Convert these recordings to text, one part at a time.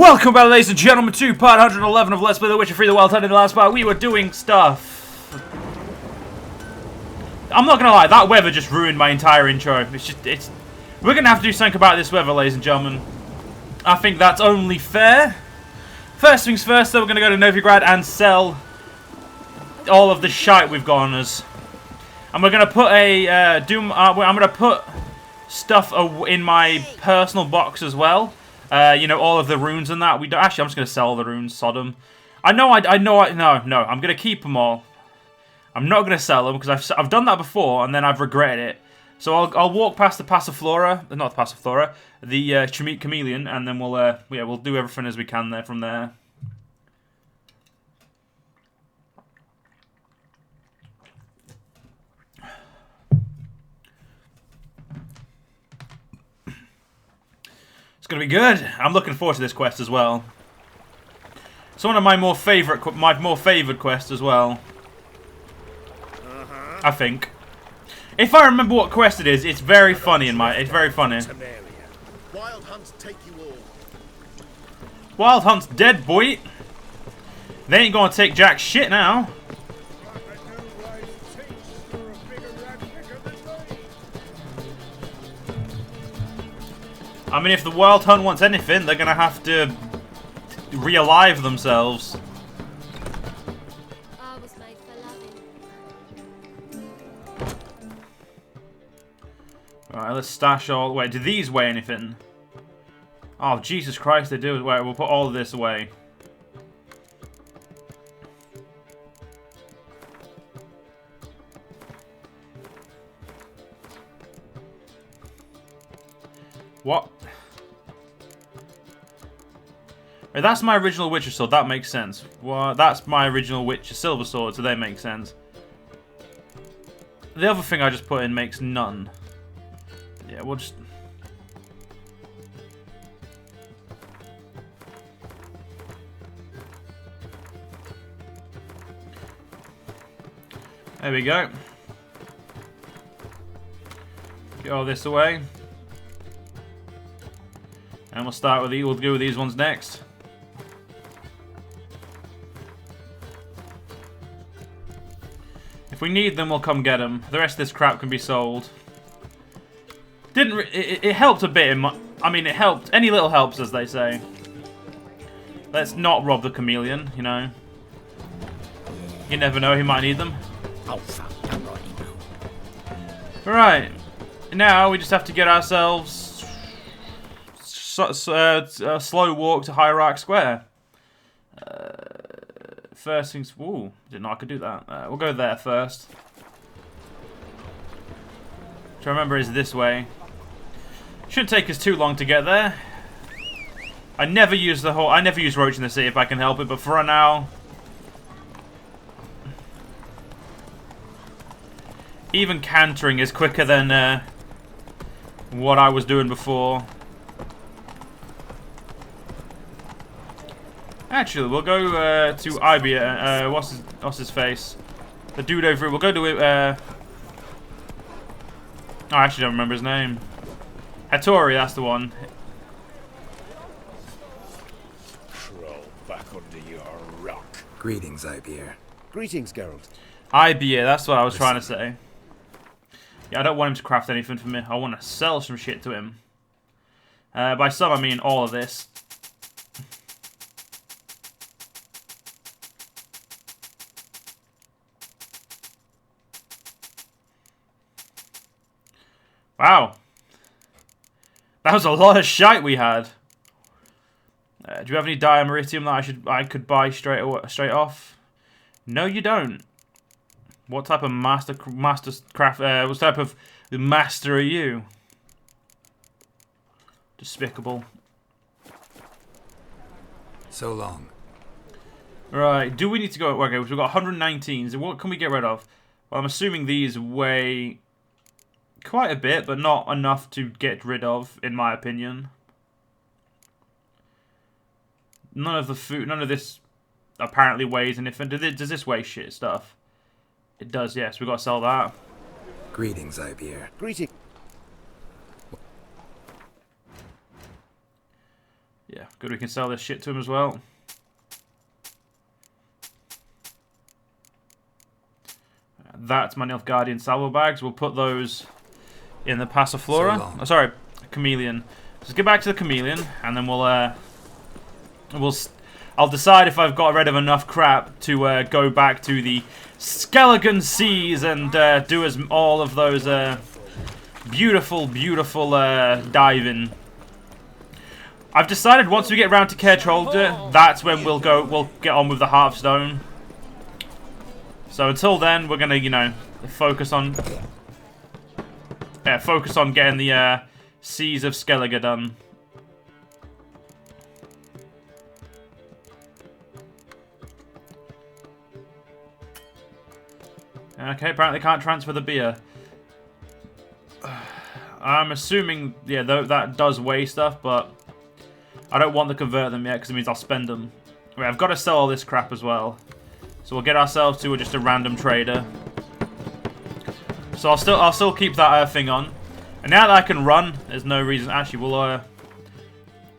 Welcome back, ladies and gentlemen, to part 111 of Let's Play The Witcher 3 The Wild Hunt. In the last part, we were doing stuff. I'm not gonna lie, that weather just ruined my entire intro. We're gonna have to do something about this weather, ladies and gentlemen. I think that's only fair. First things first, though, we're gonna go to Novigrad and sell all of the shite we've got on us. And we're gonna put I'm gonna put stuff in my personal box as well. You know, all of the runes and that. Actually, I'm just gonna sell all the runes. Sodom. No, I'm gonna keep them all. I'm not gonna sell them because I've done that before and then I've regretted it. So I'll walk past the Passiflora, not the Passiflora, the Chameleon, and then we'll do everything as we can there from there. It's gonna be good. I'm looking forward to this quest as well. It's one of my more favoured quests as well. I think. If I remember what quest it is, it's very funny It's very funny. Wild Hunt's take you all. Wild Hunt's dead, boy. They ain't gonna take jack shit now. I mean, if the Wild Hunt wants anything, they're gonna have to re-alive themselves. Alright, let's stash all... Wait, do these weigh anything? Oh, Jesus Christ, they do. Wait, we'll put all of this away. What? Wait, that's my original Witcher sword, that makes sense. Well, that's my original Witcher silver sword, so they make sense. The other thing I just put in makes none. Yeah, we'll just... There we go. Get all this away. And we'll start with we'll go with these ones next. If we need them, we'll come get them. The rest of this crap can be sold. It helped a bit. I mean, it helped. Any little helps, as they say. Let's not rob the chameleon, you know. You never know, he might need them. Right. Now, we just have to get ourselves a slow walk to Hierarch Square. First things... Ooh, didn't know I could do that. We'll go there first. Which I remember is this way. Shouldn't take us too long to get there. I never use Roach in the Sea if I can help it, but for right now... Even cantering is quicker than what I was doing before. Actually, we'll go to Ibia. What's his face? The dude over. We'll go to it. I actually don't remember his name. Hattori, that's the one. Crawl back under your rock. Greetings, Ibia. Greetings, Geralt. Ibia, that's what I was trying to say. Yeah, I don't want him to craft anything for me. I want to sell some shit to him. By some, I mean all of this. Wow. That was a lot of shite we had. Do you have any diameritium that I could buy straight off? No, you don't. What type of what type of master are you? Despicable. So long. Right, do we need to go... Okay, we've got 119. So what can we get rid of? Well, I'm assuming these weigh quite a bit, but not enough to get rid of, in my opinion. None of this apparently weighs anything. Does this weigh shit stuff? It does, yes. We've got to sell that. Greetings, Ibia. Greetings. Yeah, Good, we can sell this shit to him as well. That's my Nilfgaardian salvo bags. We'll put those in the Passiflora. Oh, sorry, Chameleon. Let's get back to the Chameleon, and then I'll decide if I've got rid of enough crap to go back to the Skellige Seas and do all of those beautiful diving. I've decided once we get around to Kertrolde, that's when we'll get on with the Hearthstone. So until then, we're gonna, you know, focus on getting the Seas of Skellige done. Okay, apparently can't transfer the beer. I'm assuming, yeah, that does weigh stuff, but I don't want to convert them yet because it means I'll spend them. Wait, I've got to sell all this crap as well. So we'll get ourselves to just a random trader. So I'll still keep that thing on. And now that I can run, there's no reason. Actually, we'll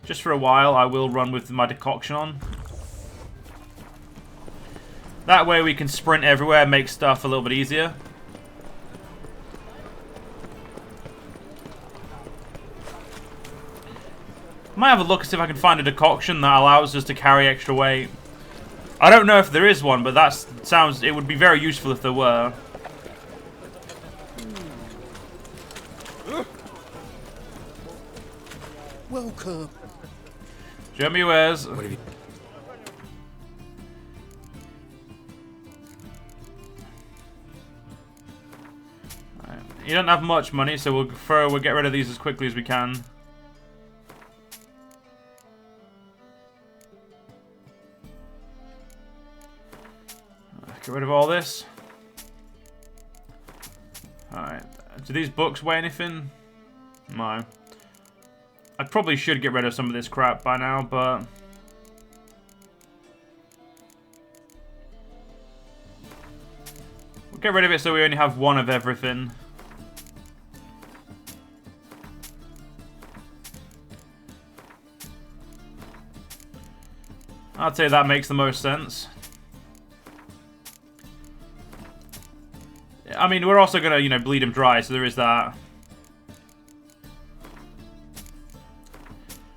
just for a while I will run with my decoction on. That way we can sprint everywhere, make stuff a little bit easier. Might have a look and see if I can find a decoction that allows us to carry extra weight. I don't know if there is one, but it would be very useful if there were. Welcome. Show me wares. What have you... You don't have much money, so we'll get rid of these as quickly as we can. Get rid of all this. Alright. Do these books weigh anything? No. I probably should get rid of some of this crap by now, but... we'll get rid of it so we only have one of everything. I'd say that makes the most sense. I mean, we're also gonna, you know, bleed him dry, so there is that.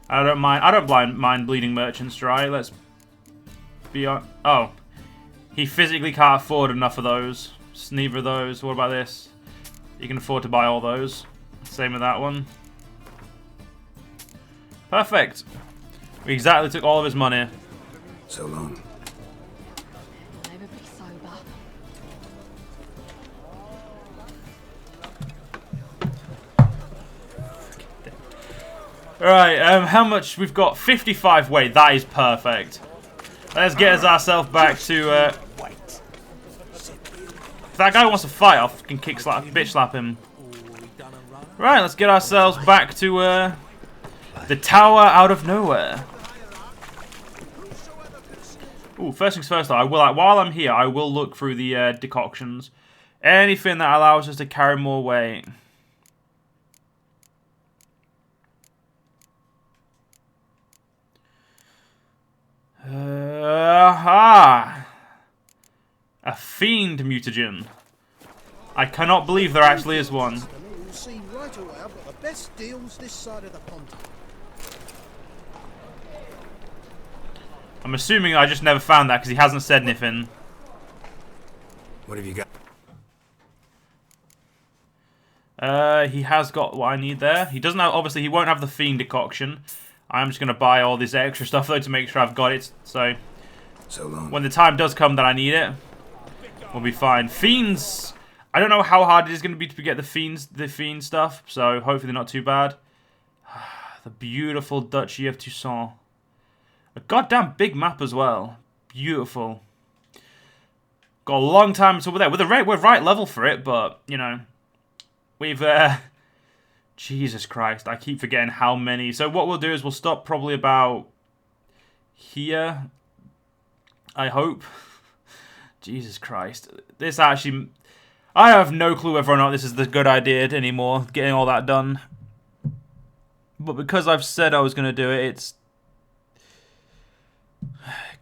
I don't mind bleeding merchants dry. Let's be on. Oh, he physically can't afford enough of those. Neither of those. What about this? You can afford to buy all those. Same with that one. Perfect. We exactly took all of his money. So long. Never be sober. Alright, how much? We've got 55 weight. That is perfect. Let's get ourselves back to... if that guy wants to fight, I'll fucking bitch slap him. Right, let's get ourselves back to the tower out of nowhere. Ooh, first things first, though, while I'm here, I will look through the decoctions. Anything that allows us to carry more weight. A fiend mutagen. I cannot believe there actually is one. You'll see right away I've got the best deals this side of the pond. I'm assuming I just never found that because he hasn't said anything. What have you got? He has got what I need there. He doesn't have, obviously he won't have the fiend decoction. I'm just going to buy all this extra stuff though to make sure I've got it. So long. When the time does come that I need it, we'll be fine. Fiends, I don't know how hard it is going to be to get the fiend stuff. So hopefully not too bad. The beautiful Duchy of Toussaint. A goddamn big map as well. Beautiful. Got a long time until we're there. We're right level for it, but, you know, we've, Jesus Christ, I keep forgetting how many. So what we'll do is we'll stop probably about here, I hope. Jesus Christ. This actually, I have no clue whether or not this is the good idea anymore, getting all that done. But because I've said I was going to do it,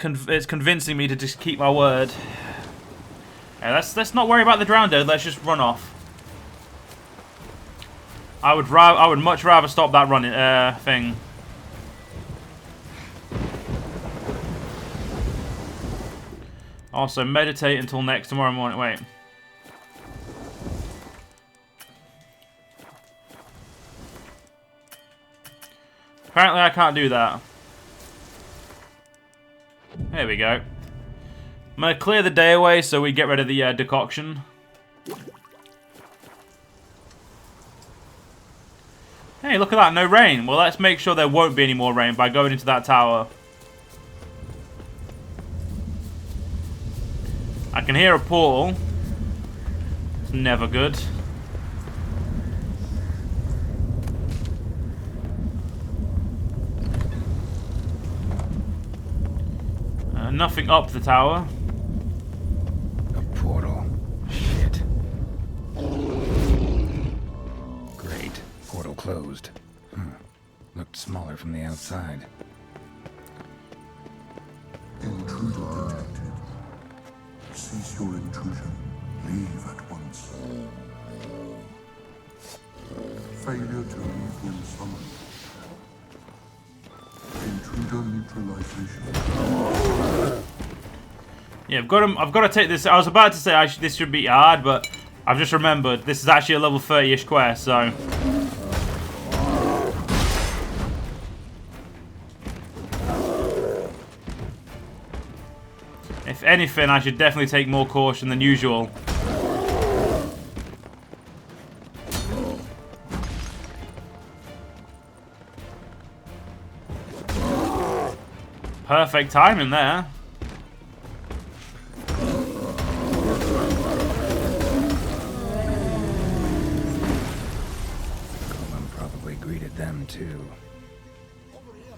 it's convincing me to just keep my word. Yeah, let's not worry about the drowned dude. Let's just run off. I would much rather stop that running thing. Also, meditate until tomorrow morning. Wait. Apparently, I can't do that. There we go. I'm gonna clear the day away so we get rid of the decoction. Hey, look at that, no rain. Well, let's make sure there won't be any more rain by going into that tower. I can hear a portal. It's never good. Nothing up the tower. A portal. Shit. Great. Portal closed. Looked smaller from the outside. Intruder detected. Cease your intrusion. Leave at once. Failure to leave when summoned. Intruder neutralization. Yeah, I've got to take this. I was about to say this should be hard, but I've just remembered this is actually a level 30-ish quest, so. If anything, I should definitely take more caution than usual. Perfect timing there. Golem probably greeted them too. Over here.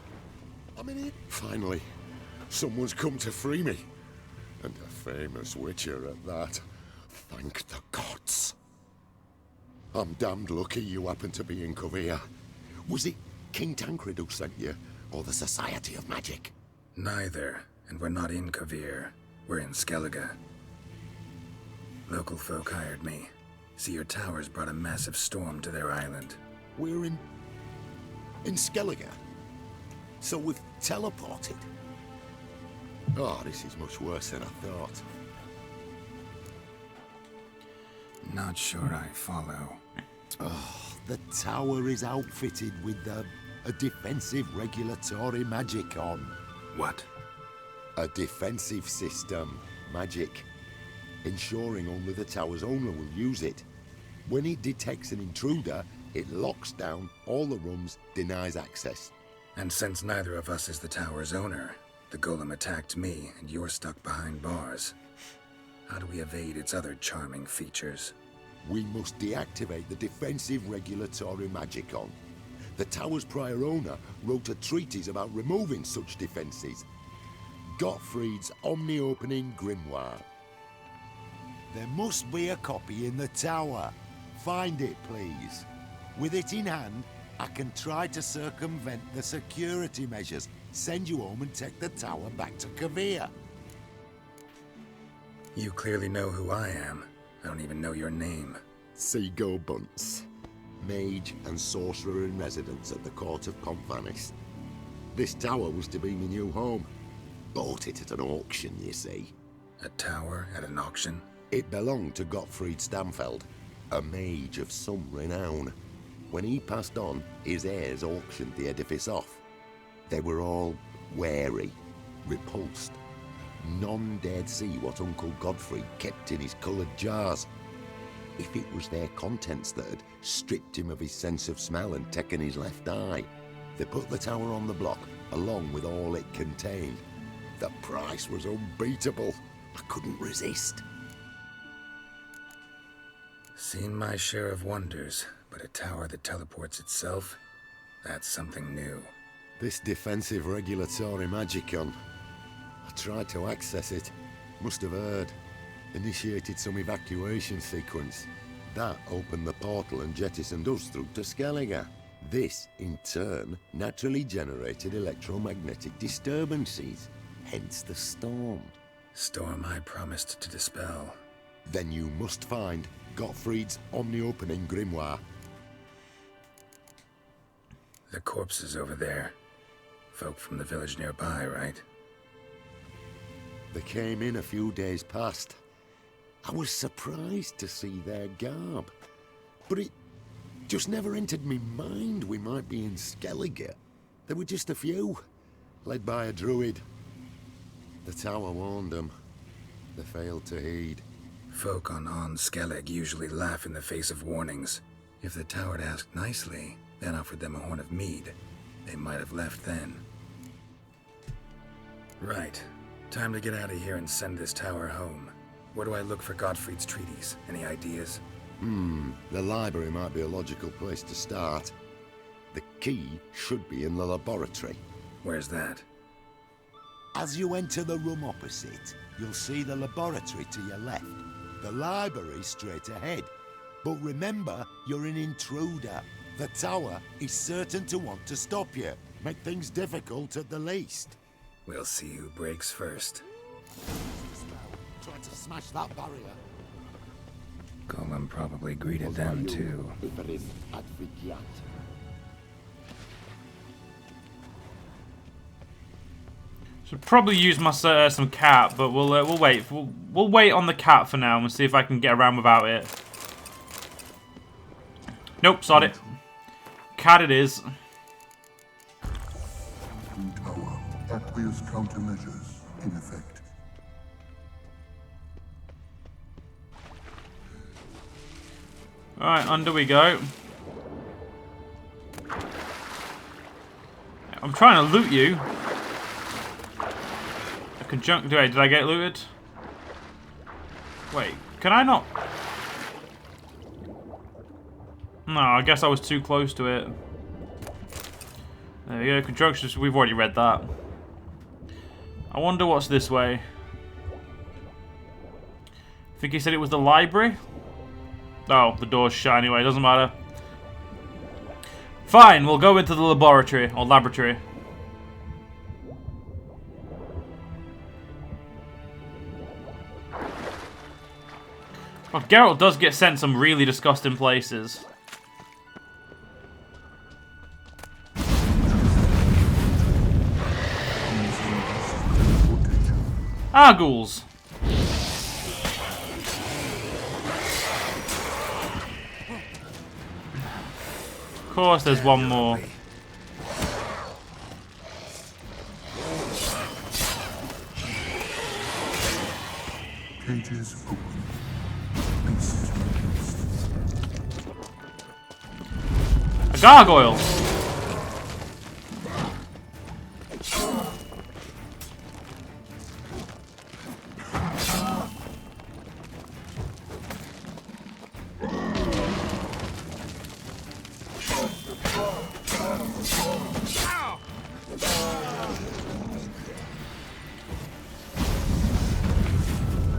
I'm in here. Finally, someone's come to free me. And a famous witcher at that. Thank the gods. I'm damned lucky you happen to be in Kovir. Was it King Tancred who sent you, or the Society of Magic? Neither, and we're not in Kovir. We're in Skellige. Local folk hired me. See, your towers brought a massive storm to their island. We're in Skellige. So we've teleported. Oh, this is much worse than I thought. Not sure I follow. Oh, the tower is outfitted with a defensive regulatory magic on. What? A defensive system. Magic. Ensuring only the tower's owner will use it. When it detects an intruder, it locks down all the rooms, denies access. And since neither of us is the tower's owner, the golem attacked me, and you're stuck behind bars. How do we evade its other charming features? We must deactivate the defensive regulatory magicon. The tower's prior owner wrote a treatise about removing such defenses. Gottfried's Omni-Opening Grimoire. There must be a copy in the tower. Find it, please. With it in hand, I can try to circumvent the security measures, send you home and take the tower back to Kovir. You clearly know who I am. I don't even know your name. Seago Bunce, mage and sorcerer in residence at the court of Pontvanis. This tower was to be my new home. Bought it at an auction, you see. A tower at an auction? It belonged to Gottfried Stamfeld, a mage of some renown. When he passed on, his heirs auctioned the edifice off. They were all wary, repulsed. None dared see what Uncle Godfrey kept in his coloured jars. If it was their contents that had stripped him of his sense of smell and taken his left eye, they put the tower on the block, along with all it contained. The price was unbeatable. I couldn't resist. Seen my share of wonders, but a tower that teleports itself? That's something new. This defensive regulatory magicon. I tried to access it. Must have heard. Initiated some evacuation sequence. That opened the portal and jettisoned us through to Skellige. This, in turn, naturally generated electromagnetic disturbances. hence the storm. Storm I promised to dispel. Then you must find Gottfried's omni-opening grimoire. The corpses over there. Folk from the village nearby, right? They came in a few days past. I was surprised to see their garb, but it just never entered me mind we might be in Skellige. There were just a few, led by a druid. The tower warned them. They failed to heed. Folk on Skellige usually laugh in the face of warnings. If the tower had asked nicely, then offered them a horn of mead, they might have left then. Right. Time to get out of here and send this tower home. Where do I look for Gottfried's treatise? Any ideas? The library might be a logical place to start. The key should be in the laboratory. Where's that? As you enter the room opposite, you'll see the laboratory to your left. The library straight ahead. But remember, you're an intruder. The tower is certain to want to stop you. Make things difficult at the least. We'll see who breaks first. Trying to smash that barrier. Golem probably greeted them too. Should probably use my some cat, but we'll wait. We'll wait on the cat for now and see if I can get around without it. Nope, sod it. Cat it is. Tower. Aqueous countermeasures in effect. Alright, under we go. I'm trying to loot you. A conjunct. Wait, did I get looted? Wait, can I not? No, I guess I was too close to it. There we go, conjunctions. We've already read that. I wonder what's this way. I think he said it was the library. Oh, the door's shut anyway, doesn't matter. Fine, we'll go into the laboratory, or laboratory. Oh, Geralt does get sent some really disgusting places. Ah, ghouls. Of course, there's one more. Cages open. Beasts released. A gargoyle.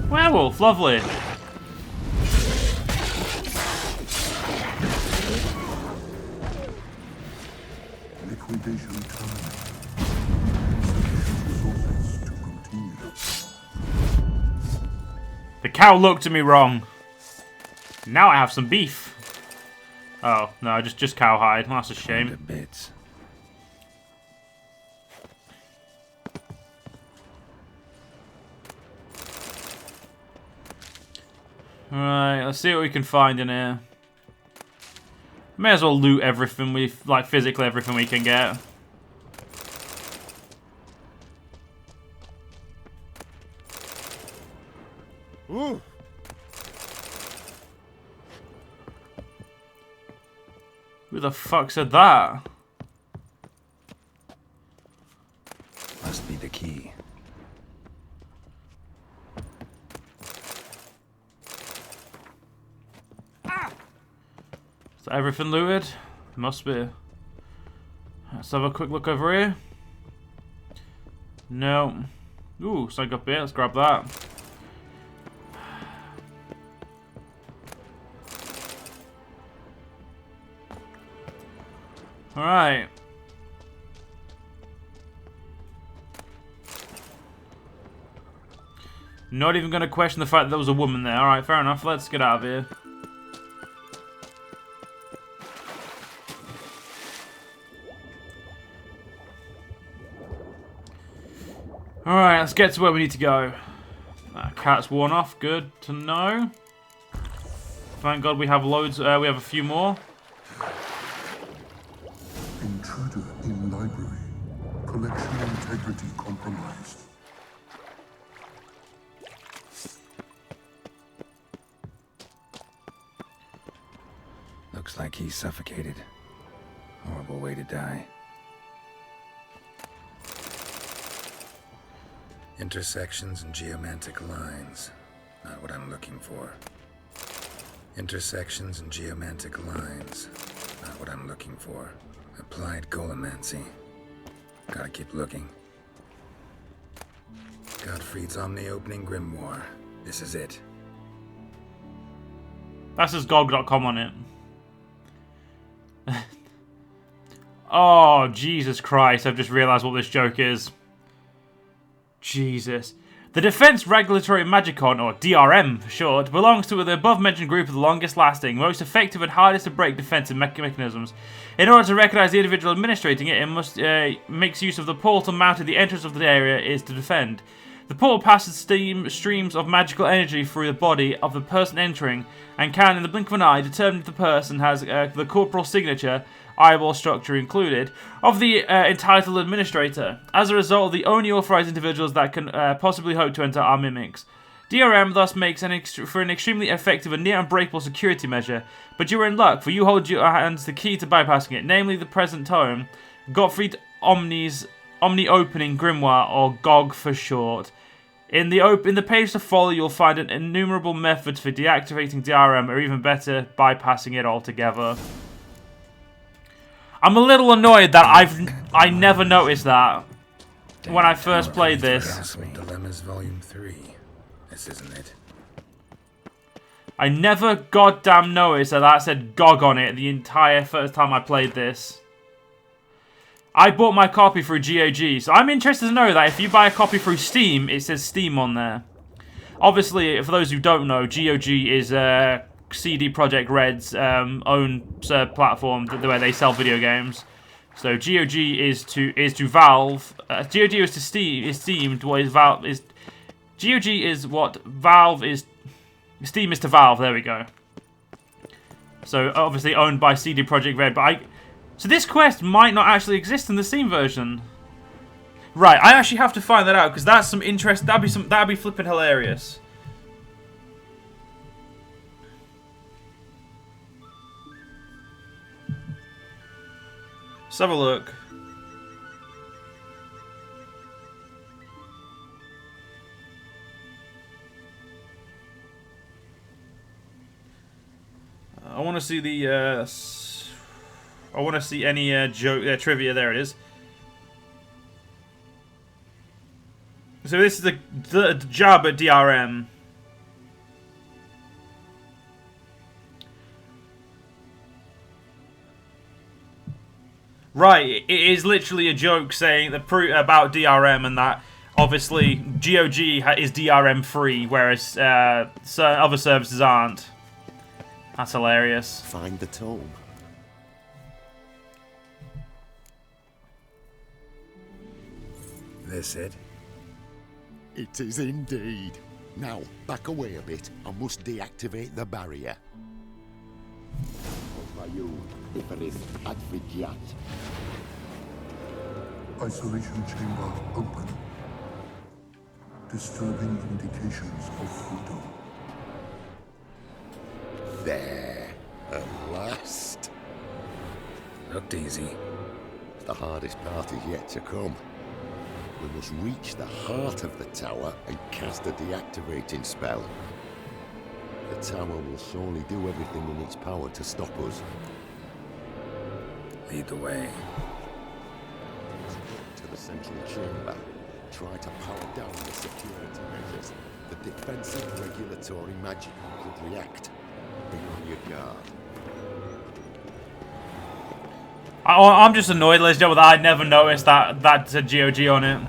Werewolf, lovely. Liquidation time. Insufficient resources to continue. The cow looked at me wrong. Now I have some beef. Oh, no, just cowhide. That's a shame. To bits. Alright, let's see what we can find in here. May as well loot everything physically everything we can get. Ooh. Who the fuck said that? Must be the key. Is that everything looted? Must be. Let's have a quick look over here. No. Ooh, something up here. Let's grab that. Alright. Not even going to question the fact that there was a woman there. Alright, fair enough. Let's get out of here. Alright, let's get to where we need to go. Cat's worn off. Good to know. Thank God we have loads. We have a few more. Intruder in library. Collection integrity compromised. Looks like he's suffocated. Horrible way to die. Intersections and geomantic lines. Not what I'm looking for. Intersections and geomantic lines. Not what I'm looking for. Applied golemancy. Gotta keep looking. Gottfried's Omni-opening grimoire. This is it. That says GOG.com on it. Oh, Jesus Christ. I've just realised what this joke is. Jesus. The Defense Regulatory Magicon, or DRM for short, belongs to the above-mentioned group of the longest-lasting, most effective and hardest-to-break defensive mechanisms. In order to recognize the individual administrating it, it must makes use of the portal mounted at the entrance of the area is to defend. The portal passes streams of magical energy through the body of the person entering, and can, in the blink of an eye, determine if the person has the corporal signature, eyeball structure included, of the entitled administrator. As a result, the only authorized individuals that can possibly hope to enter are mimics. DRM thus makes for an extremely effective and near unbreakable security measure, but you are in luck, for you hold your hands the key to bypassing it, namely the present tome, Gottfried Omni-opening grimoire, or GOG for short. In the page to follow, you'll find an innumerable methods for deactivating DRM, or even better, bypassing it altogether. I'm a little annoyed that I never noticed that when I first played this. Dilemmas Volume 3. This isn't it. I never goddamn noticed that said GOG on it the entire first time I played this. I bought my copy through GOG, so I'm interested to know that if you buy a copy through Steam, it says Steam on there. Obviously, for those who don't know, GOG is CD Projekt Red's own platform where they sell video games. So GOG is to Valve. GOG is to Steam. Is Steam what is Valve is. GOG is what Valve is. Steam is to Valve. There we go. So obviously owned by CD Projekt Red, but so this quest might not actually exist in the Steam version. Right, I actually have to find that out because that's some interest. That'd be flipping hilarious. Let's have a look. I want to see the. I want to see any trivia. There it is. So this is the job at DRM. Right, it is literally a joke saying about DRM and that obviously GOG is DRM free, whereas other services aren't. That's hilarious. Find the tome. This it? It is indeed. Now, back away a bit. I must deactivate the barrier. Isolation chamber open. Disturbing indications of voodoo. There, at last. Looked easy. The hardest part is yet to come. We must reach the heart of the tower and cast a deactivating spell. The tower will surely do everything in its power to stop us. Lead the way. To the central chamber. Try to power down the security measures. The defensive regulatory magic could react. Be on your guard. I'm just annoyed, ladies and gentlemen, that I never noticed that said GOG on it.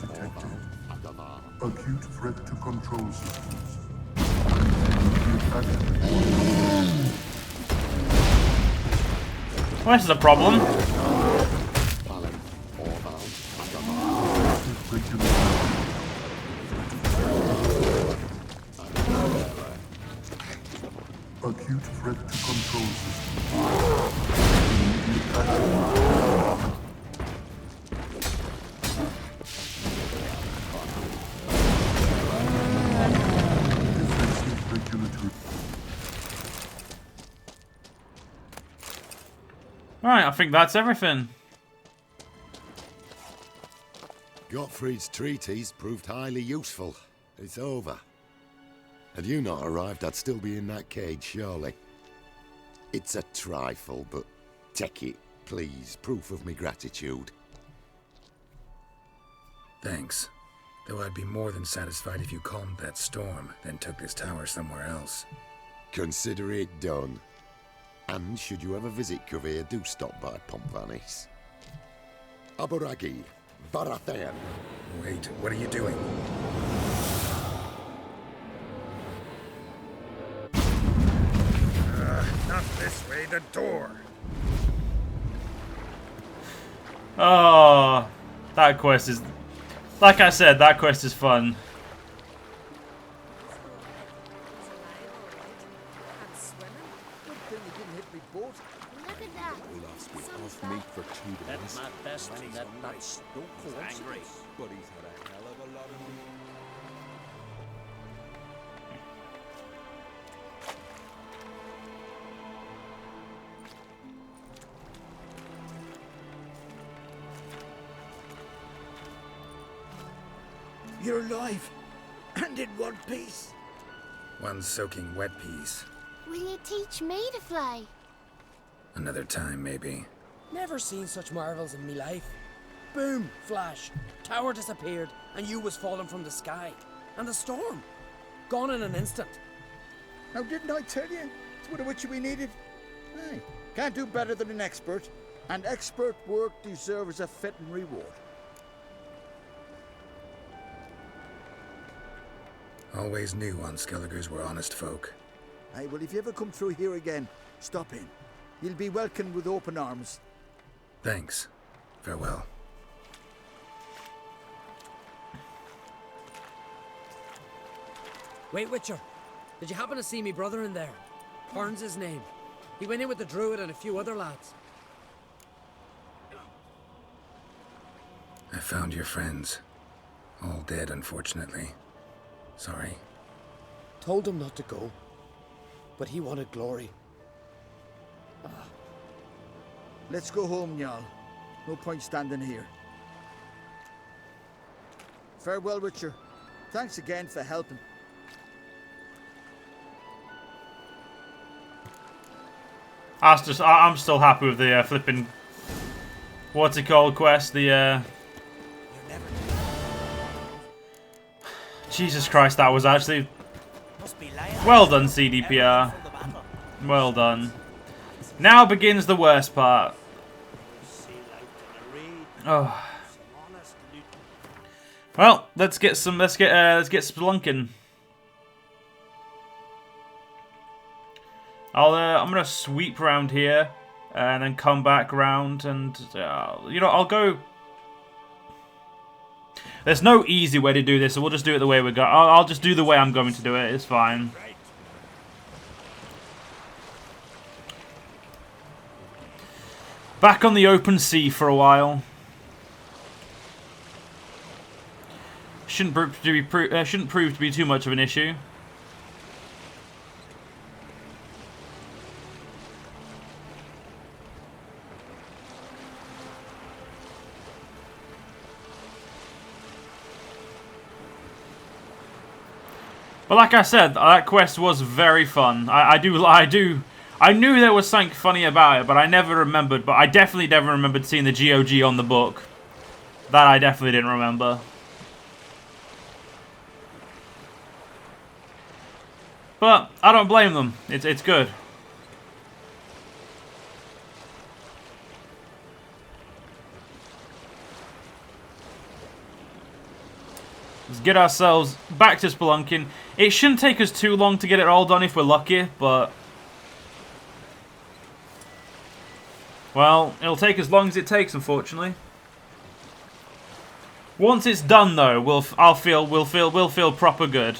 detected. Acute threat to control systems. Well, this is a problem. Acute threat to control systems. Defensive regulatory. Right, I think that's everything. Gottfried's treatise proved highly useful. It's over. Had you not arrived, I'd still be in that cage, surely. It's a trifle, but take it, please. Proof of me gratitude. Thanks. Though I'd be more than satisfied if you calmed that storm, then took this tower somewhere else. Consider it done. And should you ever visit Cuvea, do stop by Pompvanis. Aburagi, Barathan. Wait, what are you doing? Not this way, the door! Oh, that quest is... Like I said, that quest is fun. Good thing you didn't hit me boat. Look at that. Olaf's been Sun's off back. meat for 2 days. That's my best thing. That's no coincidence. But he's had a hell of a lot of meat. You're alive. And in one piece. One soaking wet piece. Will you teach me to fly? Another time, maybe. Never seen such marvels in me life. Boom, flash, tower disappeared, and you was falling from the sky. And the storm, gone in an instant. Now, didn't I tell you? It's what which we needed. Hey, can't do better than an expert. And expert work deserves a fitting reward. Always knew on Skelligers were honest folk. Hey, well, if you ever come through here again, stop in. You'll be welcomed with open arms. Thanks. Farewell. Wait, Witcher, did you happen to see me brother in there? Horn's his name. He went in with the druid and a few other lads. I found your friends. All dead, unfortunately. Sorry. Told him not to go, but he wanted glory. Let's go home, Jarl. No point standing here. Farewell, Witcher. Thanks again for helping. I'm still happy with the flipping... What's it called quest? The Jesus Christ, that was actually... Well done, CDPR. Well done. Now begins the worst part. Oh. Well, let's get spelunking. I'm gonna sweep around here and then come back around and you know, I'll go. There's no easy way to do this, so we'll just do it the way we go. I'll just do the way I'm going to do it. It's fine. Back on the open sea for a while. Shouldn't prove to be too much of an issue. But like I said, that quest was very fun. I knew there was something funny about it, but I never remembered. But I definitely never remembered seeing the GOG on the book. That I definitely didn't remember. But I don't blame them. It's good. get ourselves back to spelunking. It shouldn't take us too long to get it all done if we're lucky, but... well, it'll take as long as it takes, unfortunately. Once it's done, though, we'll feel proper good.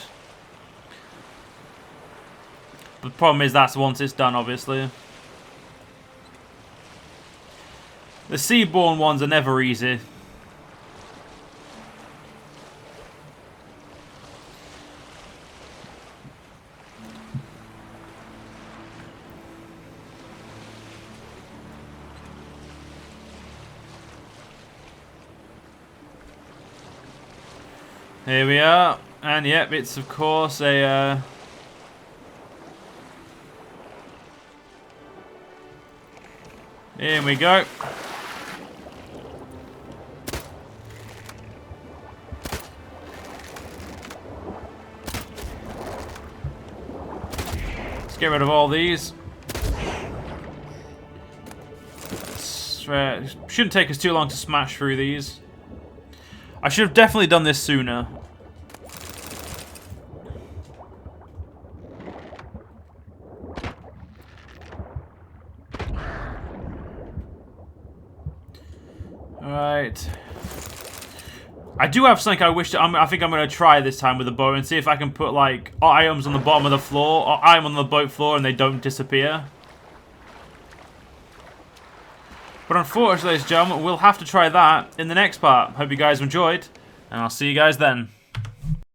The problem is that's once it's done, obviously. The Seaborn ones are never easy. Here we are, and yep, it's of course a here we go. Let's get rid of all these. Shouldn't take us too long to smash through these. I should have definitely done this sooner. Alright. I do have something I wish I think I'm going to try this time with the bow and see if I can put like items on the bottom of the floor or items on the boat floor and they don't disappear. But unfortunately, ladies and gentlemen, we'll have to try that in the next part. Hope you guys enjoyed, and I'll see you guys then.